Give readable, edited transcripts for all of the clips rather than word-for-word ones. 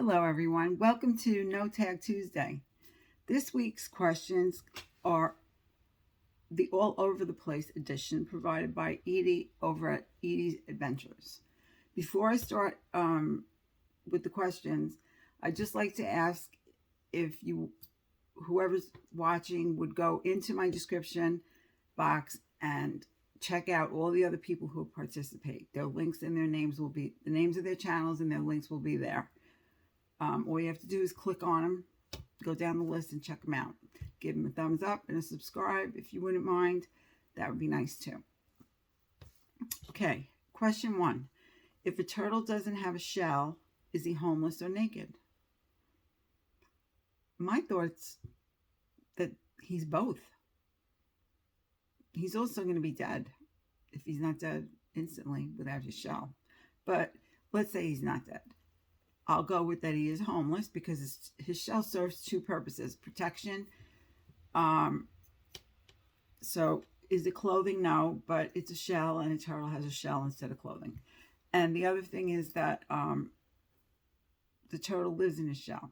Hello, everyone. Welcome to No Tag Tuesday. This week's questions are the all over the place edition provided by Edie over at Edie's Adventures. Before I start with the questions, I'd just like to ask if whoever's watching, would go into my description box and check out all the other people who participate. Their links and their names will be, the names of their channels and their links will be there. All you have to do is click on them, go down the list and check them out. Give them a thumbs up and a subscribe if you wouldn't mind. That would be nice too. Okay, question 1. If a turtle doesn't have a shell, is he homeless or naked? My thoughts that he's both. He's also going to be dead if he's not dead instantly without his shell. But let's say he's not dead. I'll go with that he is homeless because his shell serves two purposes. Protection. So is it clothing? No, but it's a shell, and a turtle has a shell instead of clothing. And the other thing is that the turtle lives in his shell.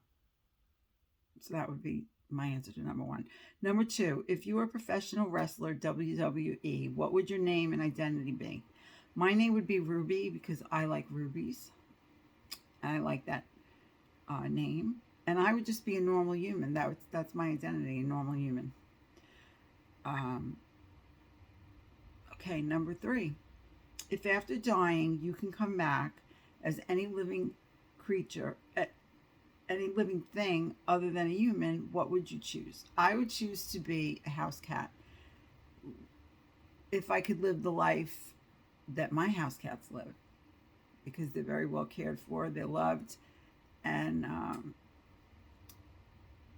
So that would be my answer to number 1. Number 2, if you were a professional wrestler, WWE, what would your name and identity be? My name would be Ruby because I like rubies. I like that name. And I would just be a normal human. That's my identity, a normal human. Okay, number 3. If after dying you can come back as any living creature, any living thing other than a human, what would you choose? I would choose to be a house cat. If I could live the life that my house cats live, because they're very well cared for, they're loved, and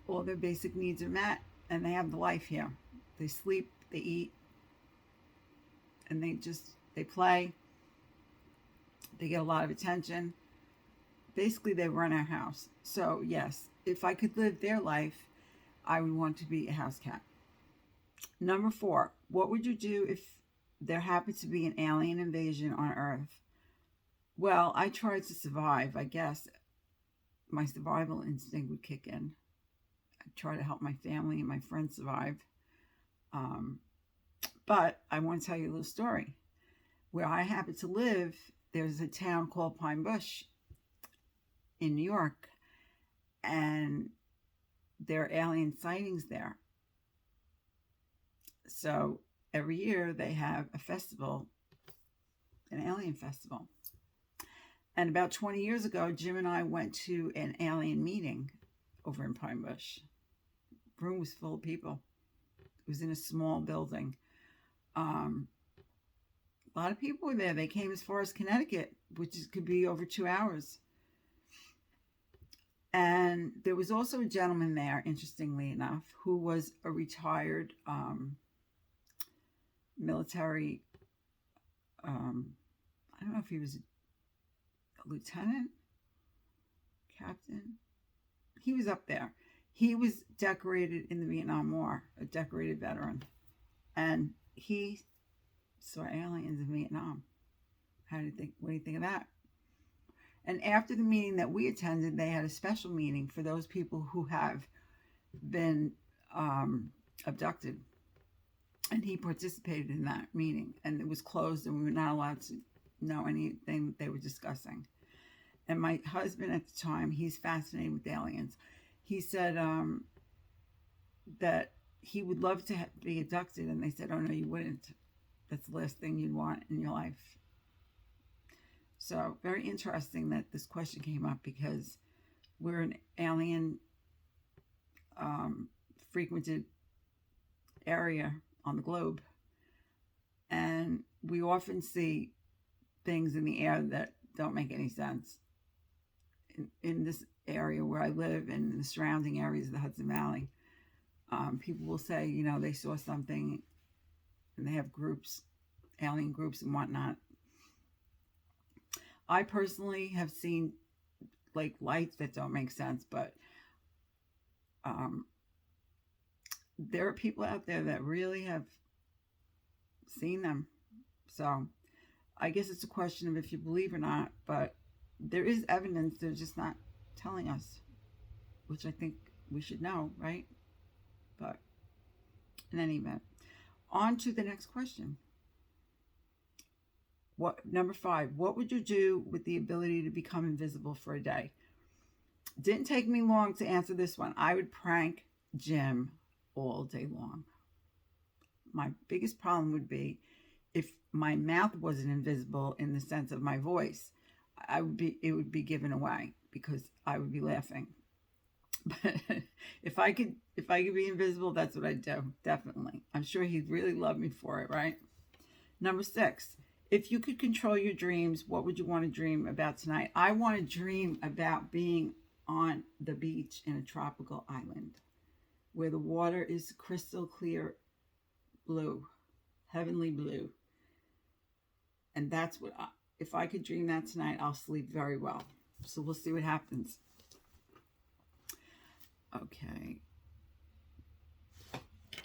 all their basic needs are met, and they have the life here. They sleep, they eat, and they play. They get a lot of attention. Basically, they run our house. So yes, if I could live their life, I would want to be a house cat. Number 4, what would you do if there happened to be an alien invasion on Earth? Well, I tried to survive. I guess my survival instinct would kick in. I try to help my family and my friends survive. But I want to tell you a little story. Where I happen to live, there's a town called Pine Bush in New York, and there are alien sightings there. So every year they have a festival, an alien festival. And about 20 years ago, Jim and I went to an alien meeting over in Pine Bush. The room was full of people. It was in a small building. A lot of people were there. They came as far as Connecticut, could be over 2 hours. And there was also a gentleman there, interestingly enough, who was a retired military, I don't know if he was a lieutenant, captain. He was up there. He was decorated in the Vietnam War, a decorated veteran. And he saw aliens in Vietnam. What do you think of that? And after the meeting that we attended, they had a special meeting for those people who have been abducted. And he participated in that meeting. And it was closed, and we were not allowed to know anything that they were discussing. And my husband at the time, he's fascinated with aliens. He said that he would love to be abducted. And they said, oh, no, you wouldn't. That's the last thing you'd want in your life. So very interesting that this question came up because we're an alien frequented area on the globe. And we often see things in the air that don't make any sense. In this area where I live and in the surrounding areas of the Hudson Valley, people will say, they saw something, and they have groups, alien groups and whatnot. I personally have seen like lights that don't make sense, but there are people out there that really have seen them. So I guess it's a question of if you believe or not, but there is evidence. They're just not telling us, which I think we should know, right? But in any event, on to the next question. Number 5, what would you do with the ability to become invisible for a day? Didn't take me long to answer this one. I would prank Jim all day long. My biggest problem would be if my mouth wasn't invisible in the sense of my voice, it would be given away because I would be laughing. But if I could be invisible, that's what I'd do. Definitely. I'm sure he'd really love me for it, right? Number 6, if you could control your dreams, what would you want to dream about tonight? I want to dream about being on the beach in a tropical island where the water is crystal clear blue, heavenly blue. And that's what, if I could dream that tonight, I'll sleep very well. So we'll see what happens. Okay.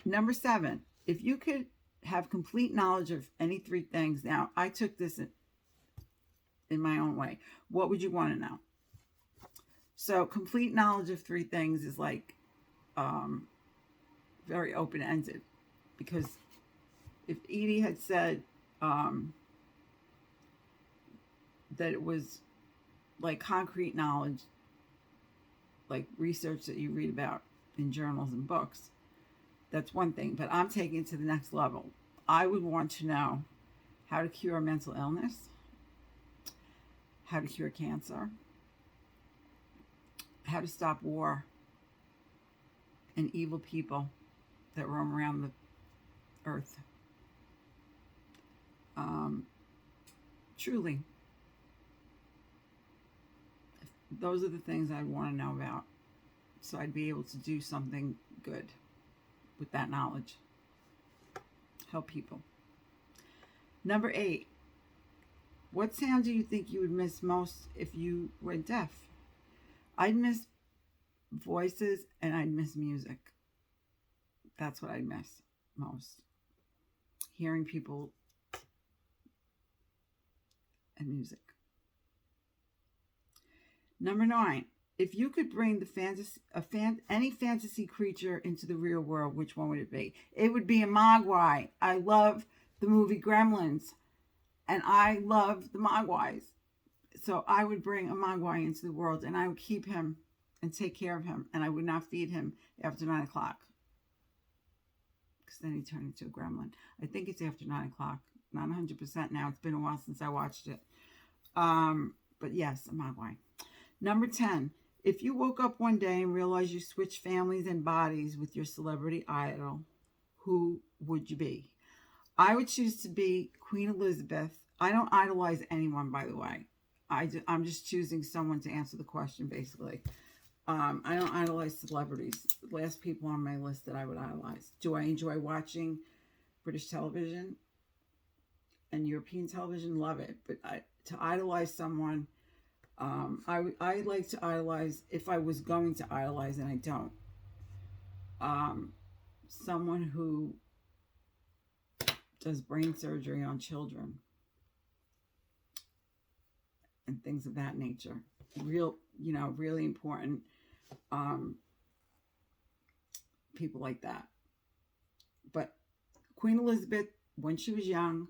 Number 7, if you could have complete knowledge of any 3 things. Now, I took this in my own way. What would you want to know? So, complete knowledge of 3 things is like very open-ended. Because if Edie had said that it was like concrete knowledge, like research that you read about in journals and books, that's one thing, but I'm taking it to the next level. I would want to know how to cure mental illness, how to cure cancer, how to stop war and evil people that roam around the earth. Truly, those are the things I want to know about, so I'd be able to do something good with that knowledge. Help people. Number 8, what sound do you think you would miss most if you were deaf? I'd miss voices and I'd miss music. That's what I'd miss most. Hearing people and music. Number 9, if you could bring any fantasy creature into the real world, which one would it be? It would be a Mogwai. I love the movie Gremlins, and I love the Mogwais. So I would bring a Mogwai into the world, and I would keep him and take care of him, and I would not feed him after 9 o'clock. Because then he turned into a gremlin. I think it's after 9 o'clock. Not 100% now. It's been a while since I watched it. But yes, a Mogwai. Number 10, if you woke up one day and realized you switched families and bodies with your celebrity idol, who would you be? I would choose to be Queen Elizabeth. I don't idolize anyone, by the way. I'm just choosing someone to answer the question, basically. I don't idolize celebrities. The last people on my list that I would idolize. Do I enjoy watching British television and European television? Love it. But to idolize someone, I like to idolize, if I was going to idolize, and I don't, someone who does brain surgery on children and things of that nature. Really important people like that. But Queen Elizabeth, when she was young,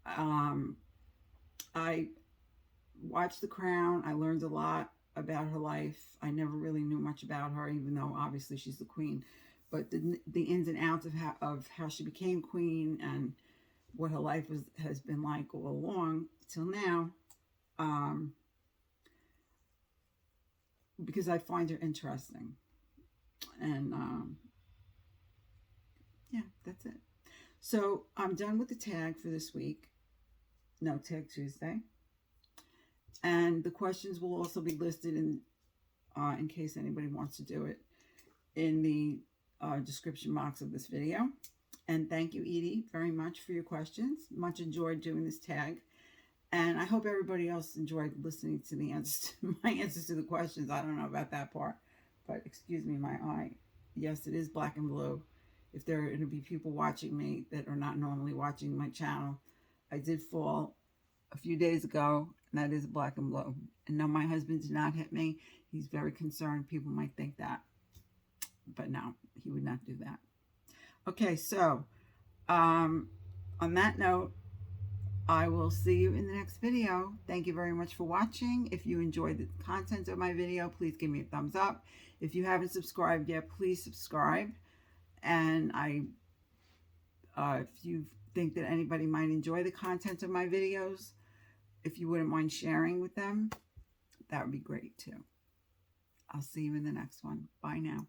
I watched The Crown. I learned a lot about her life. I never really knew much about her, even though obviously she's the queen. But the ins and outs of how she became queen and what her life has been like all along till now, because I find her interesting. And yeah, that's it. So I'm done with the tag for this week. No, Tag Tuesday. And the questions will also be listed in case anybody wants to do it, in the description box of this video. And thank you, Edie, very much for your questions. Much enjoyed doing this tag. And I hope everybody else enjoyed listening to my answers to the questions. I don't know about that part, but excuse me, my eye. Yes, it is black and blue. If there are going to be people watching me that are not normally watching my channel, I did fall a few days ago, and that is black and blue. And no, my husband did not hit me. He's very concerned. People might think that, but no, he would not do that. Okay, so on that note, I will see you in the next video. Thank you very much for watching. If you enjoyed the content of my video, please give me a thumbs up. If you haven't subscribed yet, please subscribe. And if you think that anybody might enjoy the content of my videos, if you wouldn't mind sharing with them, that would be great too. I'll see you in the next one. Bye now.